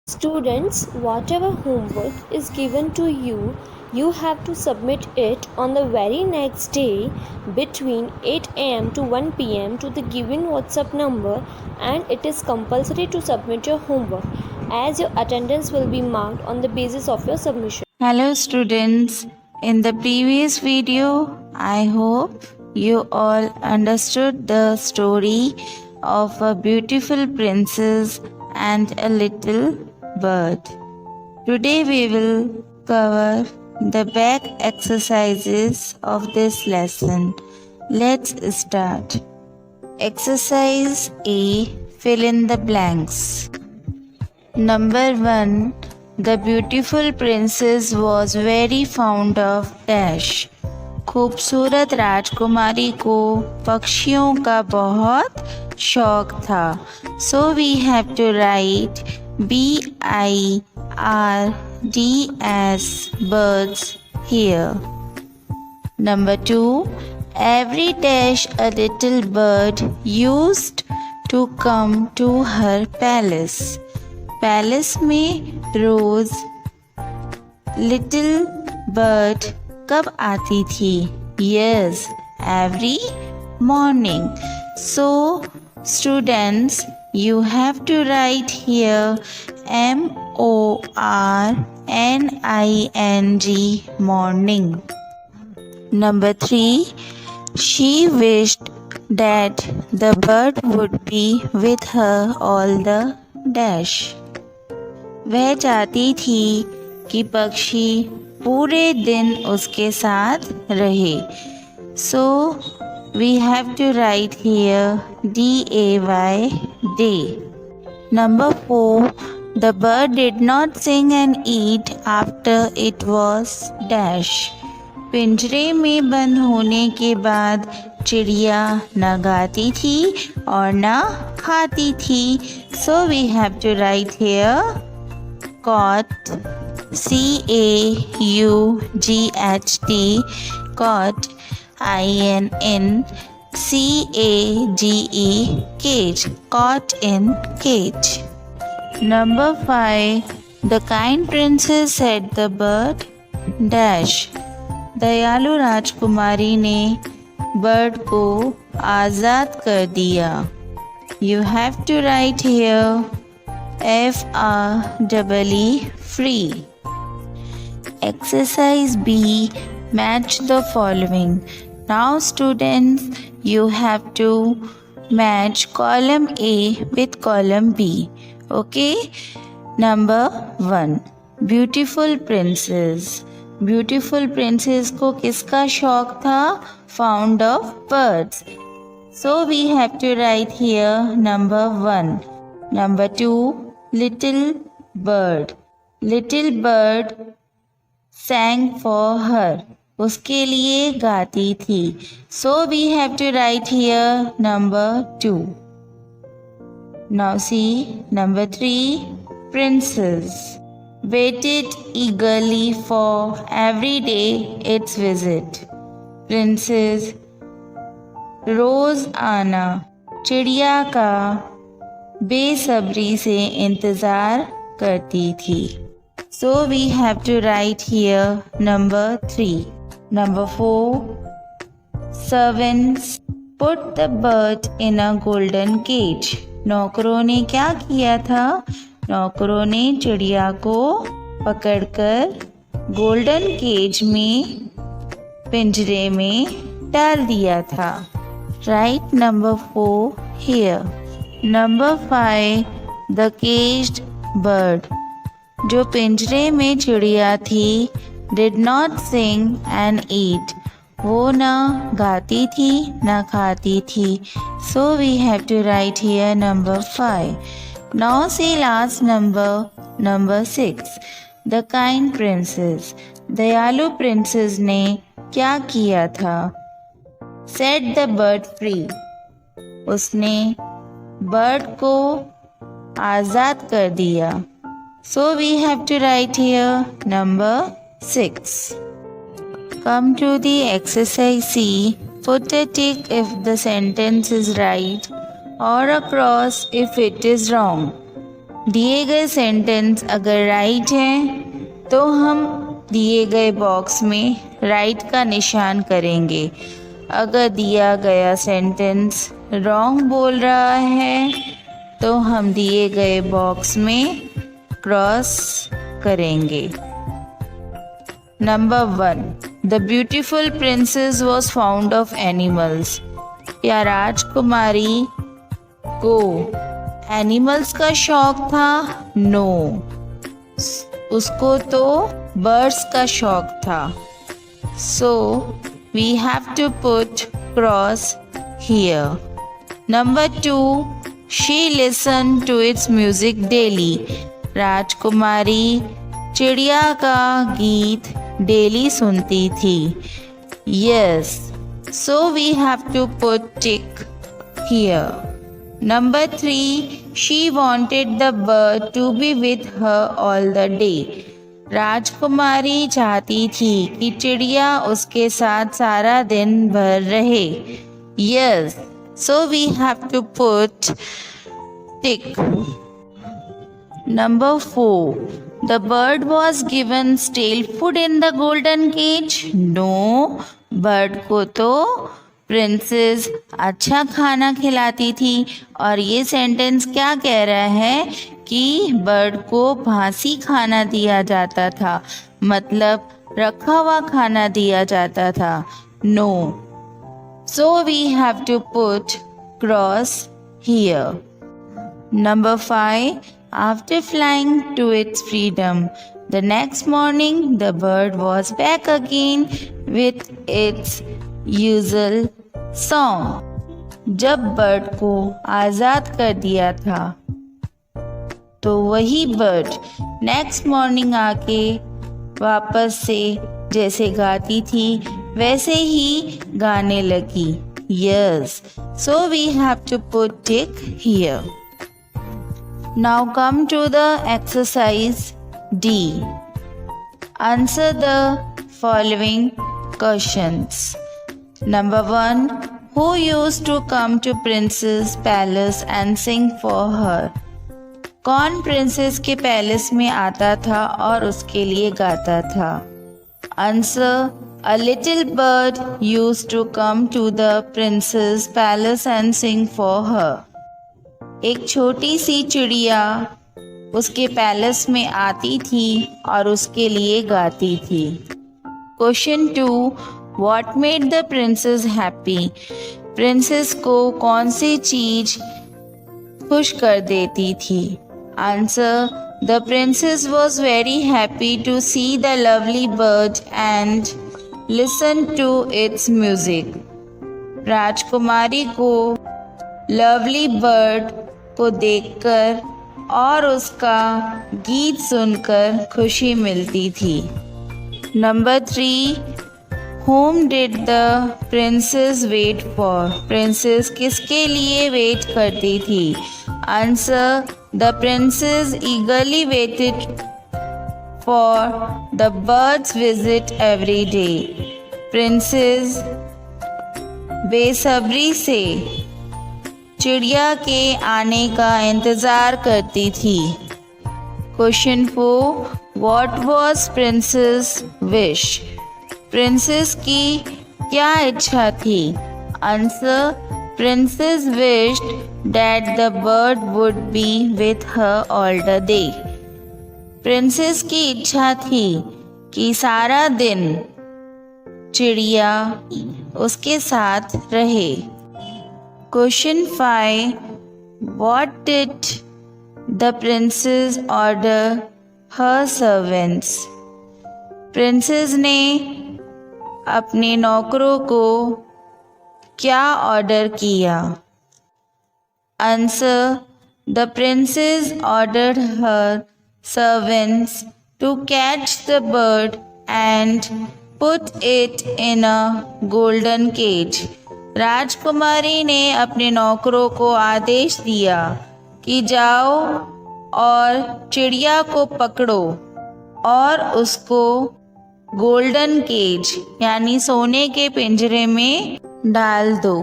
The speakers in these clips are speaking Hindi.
Students, whatever homework is given to you, you have to submit it on the very next day between 8 am to 1 pm to the given WhatsApp number, and it is compulsory to submit your homework as your attendance will be marked on the basis of your submission. Hello students, in the previous video, I hope you all understood the story of a beautiful princess and a little bird. Today we will cover the back exercises of this lesson. Let's start. Exercise A. Fill in the blanks. Number 1. The beautiful princess was very fond of dash. खूबसूरत राजकुमारी को पक्षियों का बहुत शौक था. So we have to write BIRDS birds here. Number 2. Every dash a little bird used to come to her palace. Palace में रोज लिटिल बर्ड कब आती थी? Yes, every morning. So students, you have to write here MORNING, morning. Number 3. She wished that the bird would be with her all the dash. वह चाहती थी कि पक्षी पूरे दिन उसके साथ रहे. So we have to write here DAY, day. Number 4. The bird did not sing and eat after it was dash. पिंजरे में बंद होने के बाद चिड़िया न गाती थी और न खाती थी. So we have to write here caught, CAUGHT, caught, INCAGE, cage, caught in cage. Number 5. The kind princess said the bird dash. दयालु राजकुमारी ने बर्ड को आज़ाद कर दिया. You have to write here FREE, free. Exercise B. Match the following. Now students, you have to match column A with column B. Okay? Number 1. Beautiful princess. Beautiful princess को किसका शौक था? Found of birds. So we have to write here number 1. Number 2. Little bird. Little bird sang for her. उसके लिए गाती थी. So we have to write here number 2. Now see number 3. princess waited eagerly for every day its visit. Princess रोज आना चिड़िया का बेसब्री से इंतज़ार करती थी. So we have to write here number 3. Number 4. Servants put the bird in a golden cage. नौकरों ने क्या किया था? नौकरों ने चिड़िया को पकड़कर गोल्डन केज में पिंजरे में डाल दिया था. Write number 4 here. Number 5. The caged bird. जो पिंजरे में चिड़िया थी did not sing and eat. वो न गाती थी न खाती थी. So we have to write here number 5. Now see last number 6. The kind princess. दयालु प्रिंसेस ने क्या किया था? Set the bird free. उसने बर्ड को आज़ाद कर दिया. So we have to write here number 6. Come to the exercise C. Put a tick if the sentence is right or a cross if it is wrong. दिए गए सेंटेंस अगर राइट है तो हम दिए गए बॉक्स में राइट का निशान करेंगे। अगर दिया गया सेंटेंस रॉन्ग बोल रहा है तो हम दिए गए बॉक्स में क्रॉस करेंगे। Number 1, the beautiful princess was found of animals. क्या राजकुमारी को एनिमल्स का शौक था? नो, उसको तो बर्ड्स का शौक था। So we have to put cross here. Number 2, she listen to its music daily. राजकुमारी चिड़िया का गीत डेली सुनती थी। Yes, so we have to put tick here. Number 3, she wanted the bird to be with her all the day. राजकुमारी चाहती थी कि चिड़िया उसके साथ सारा दिन भर रहे। Yes, so we have to put tick. Number 4, the bird was given stale food in the golden cage. No, bird को तो प्रिंसेस अच्छा खाना खिलाती थी। और ये सेंटेंस क्या कह रहा है कि बर्ड को बासी खाना दिया जाता था, मतलब रखा हुआ खाना दिया जाता था। No, so we have to put cross here. Number 5, after flying to its freedom, the next morning the bird was back again with its usual song. जब बर्ड को आज़ाद कर दिया था तो वही बर्ड नेक्स्ट मॉर्निंग आके वापस से जैसे गाती थी वैसे ही गाने लगी। Yes, so we have to put tick here. Now come to the exercise D. Answer the following questions. Number 1, who used to come to Princess Palace and sing for her? कौन प्रिंसेस के पैलेस में आता था और उसके लिए गाता था? Answer, a little bird used to come to the princess palace and sing for her. एक छोटी सी चिड़िया उसके पैलेस में आती थी और उसके लिए गाती थी। Question 2, what made the princess happy? Princess को कौन सी चीज खुश कर देती थी? Answer, the princess was very happy to see the lovely bird and listen to its music. राजकुमारी को लवली बर्ड को देखकर और उसका गीत सुनकर खुशी मिलती थी। Number 3, whom did the princess wait for? Princess किसके लिए वेट करती थी? Answer, the princess eagerly waited for the bird's visit every day. Princess बेसब्री से चिड़िया के आने का इंतज़ार करती थी। Question 4, what was princess wish? Princess की क्या इच्छा थी? Answer, princess wished that the bird would be with her all the day. Princess की इच्छा थी कि सारा दिन चिड़िया उसके साथ रहे। Question 5, what did the princess order her servants? Princess ने अपने नौकरों को क्या ऑर्डर किया? Answer, the princess ordered her servants to catch the bird and put it in a golden cage. राजकुमारी ने अपने नौकरों को आदेश दिया कि जाओ और चिड़िया को पकड़ो और उसको गोल्डन केज यानी सोने के पिंजरे में डाल दो।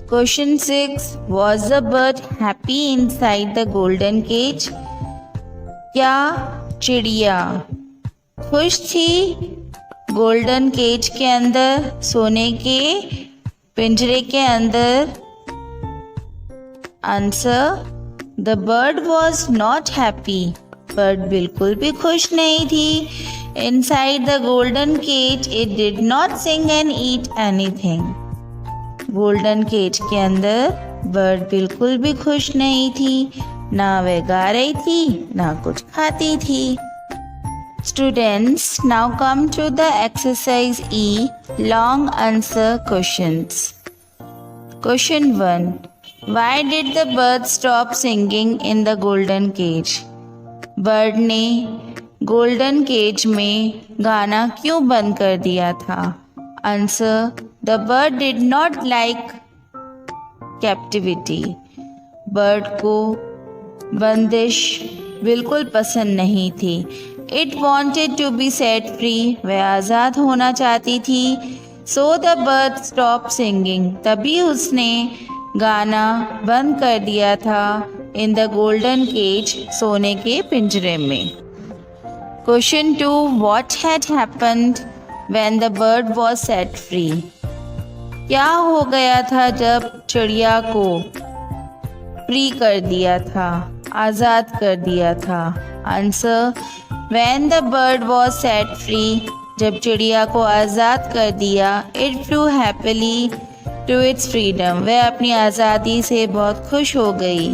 Question 6, was the bird happy inside the golden cage? क्या चिड़िया खुश थी गोल्डन केज के अंदर, सोने के पिंजरे के अंदर? Answer, the bird was not happy. Bird बिल्कुल भी खुश नहीं थी। Inside the golden cage it did not sing and eat anything. Golden cage के अंदर बर्ड बिल्कुल भी खुश नहीं थी, ना वह गा रही थी ना कुछ खाती थी। Students, now come to the exercise E, long answer questions. Question 1, Why did the bird stop singing in the golden cage? Bird ने गोल्डन केज में गाना क्यों बंद कर दिया था? Answer, the bird did not like captivity. Bird को बंदिश बिल्कुल पसंद नहीं थी। It wanted to be set free, वह आज़ाद होना चाहती थी। So the bird stop singing, तभी उसने गाना बंद कर दिया था इन द गोल्डन केज, सोने के पिंजरे में। Question 2, what had happened when the bird was set free? क्या हो गया था जब चिड़िया को फ्री कर दिया था, आज़ाद कर दिया था? Answer, when the bird was set free, जब चिड़िया को आज़ाद कर दिया, it flew happily to its freedom, वह अपनी आज़ादी से बहुत खुश हो गई।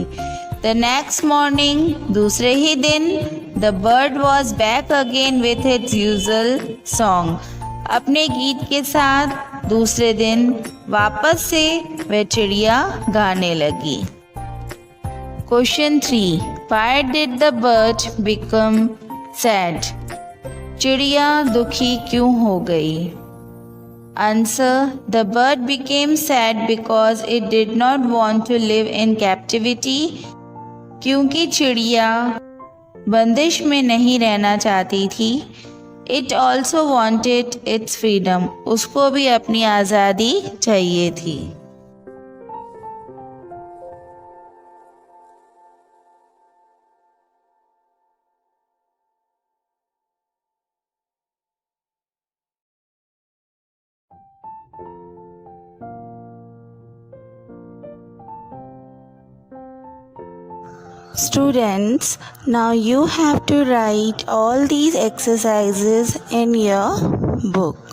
द नेक्स्ट मॉर्निंग, दूसरे ही दिन, the bird was back again with its usual song, अपने गीत के साथ दूसरे दिन वापस से वह चिड़िया गाने लगी। Question 3, why did the bird become sad? चिड़िया दुखी क्यों हो गई? Answer, the bird became sad because it did not want to live in captivity. क्योंकि चिड़िया बंदिश में नहीं रहना चाहती थी। It also wanted its freedom. उसको भी अपनी आज़ादी चाहिए थी। Students, now you have to write all these exercises in your book.